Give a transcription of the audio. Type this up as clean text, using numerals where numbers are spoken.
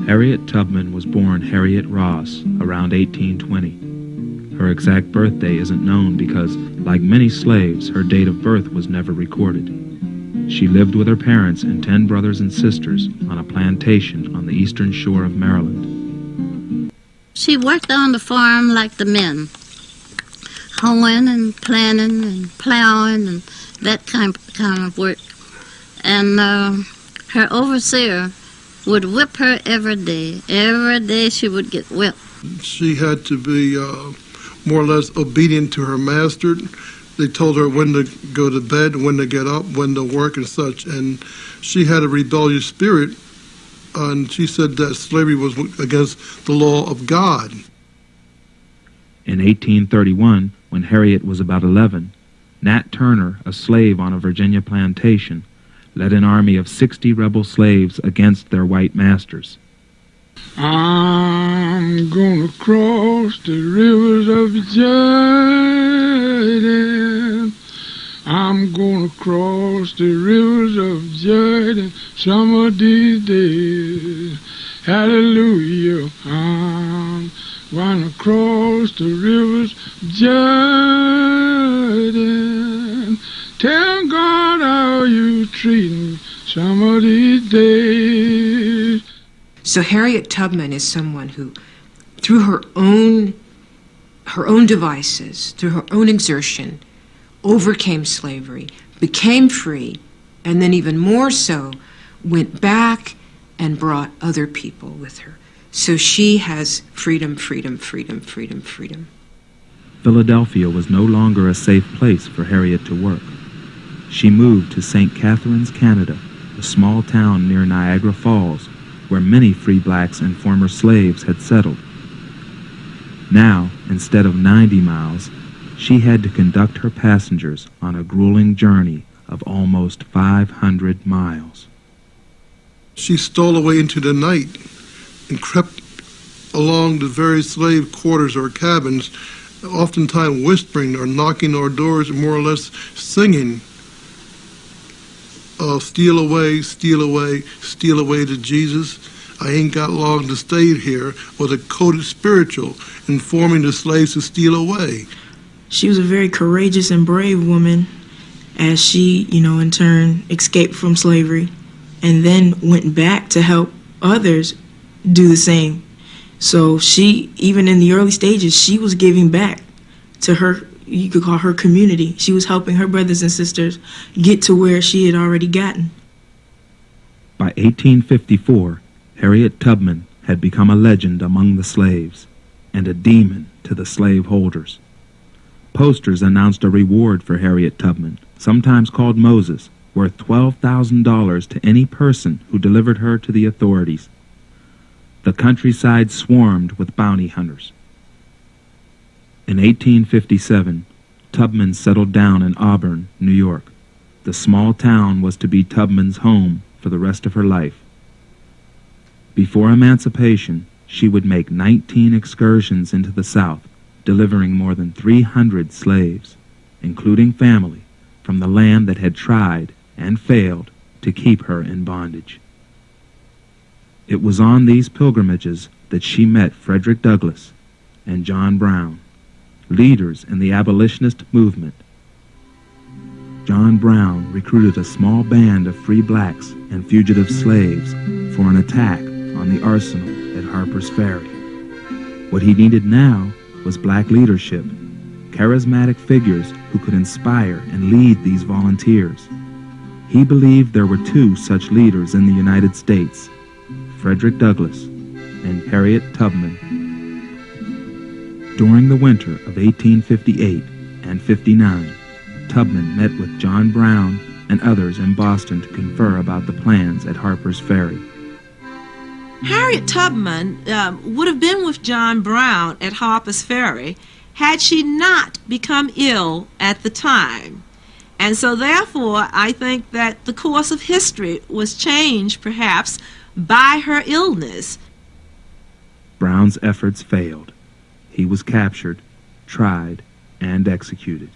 Harriet Tubman was born Harriet Ross around 1820. Her exact birthday isn't known because, like many slaves, her date of birth was never recorded. She lived with her parents and 10 brothers and sisters on a plantation on the eastern shore of Maryland. She worked on the farm like the men, hoeing and planting and plowing and that kind of work. And her overseer would whip her every day. Every day she would get whipped. She had to be more or less obedient to her master. They told her when to go to bed, when to get up, when to work and such. And she had a rebellious spirit, and she said that slavery was against the law of God. In 1831, when Harriet was about 11, Nat Turner, a slave on a Virginia plantation, led an army of 60 rebel slaves against their white masters. I'm gonna cross the rivers of Jordan. I'm gonna cross the rivers of Jordan some of these days. Hallelujah. I'm gonna cross the rivers of Jordan. Tell God how you treat me some of these days. So Harriet Tubman is someone who, through her own devices, through her own exertion, overcame slavery, became free, and then even more so, went back and brought other people with her. So she has freedom, freedom, freedom, freedom, freedom. Philadelphia was no longer a safe place for Harriet to work. She moved to St. Catharines, Canada, a small town near Niagara Falls, where many free blacks and former slaves had settled. Now, instead of 90 miles, she had to conduct her passengers on a grueling journey of almost 500 miles. She stole away into the night and crept along the various slave quarters or cabins, oftentimes whispering or knocking on doors, more or less singing, steal away, steal away, steal away to Jesus. I ain't got long to stay here, was a coded spiritual informing the slaves to steal away. She was a very courageous and brave woman as she, in turn escaped from slavery and then went back to help others do the same. So she, even in the early stages, she was giving back to her, you could call her community. She was helping her brothers and sisters get to where she had already gotten. By 1854, Harriet Tubman had become a legend among the slaves and a demon to the slaveholders. Posters announced a reward for Harriet Tubman, sometimes called Moses, worth $12,000 to any person who delivered her to the authorities. The countryside swarmed with bounty hunters. In 1857, Tubman settled down in Auburn, New York. The small town was to be Tubman's home for the rest of her life. Before emancipation, she would make 19 excursions into the South, delivering more than 300 slaves, including family, from the land that had tried and failed to keep her in bondage. It was on these pilgrimages that she met Frederick Douglass and John Brown, leaders in the abolitionist movement. John Brown recruited a small band of free blacks and fugitive slaves for an attack on the arsenal at Harper's Ferry. What he needed now was black leadership, charismatic figures who could inspire and lead these volunteers. He believed there were two such leaders in the United States, Frederick Douglass and Harriet Tubman. During the winter of 1858 and 59, Tubman met with John Brown and others in Boston to confer about the plans at Harper's Ferry. Harriet Tubman would have been with John Brown at Harper's Ferry had she not become ill at the time. And so therefore, I think that the course of history was changed perhaps by her illness. Brown's efforts failed. He was captured, tried, and executed.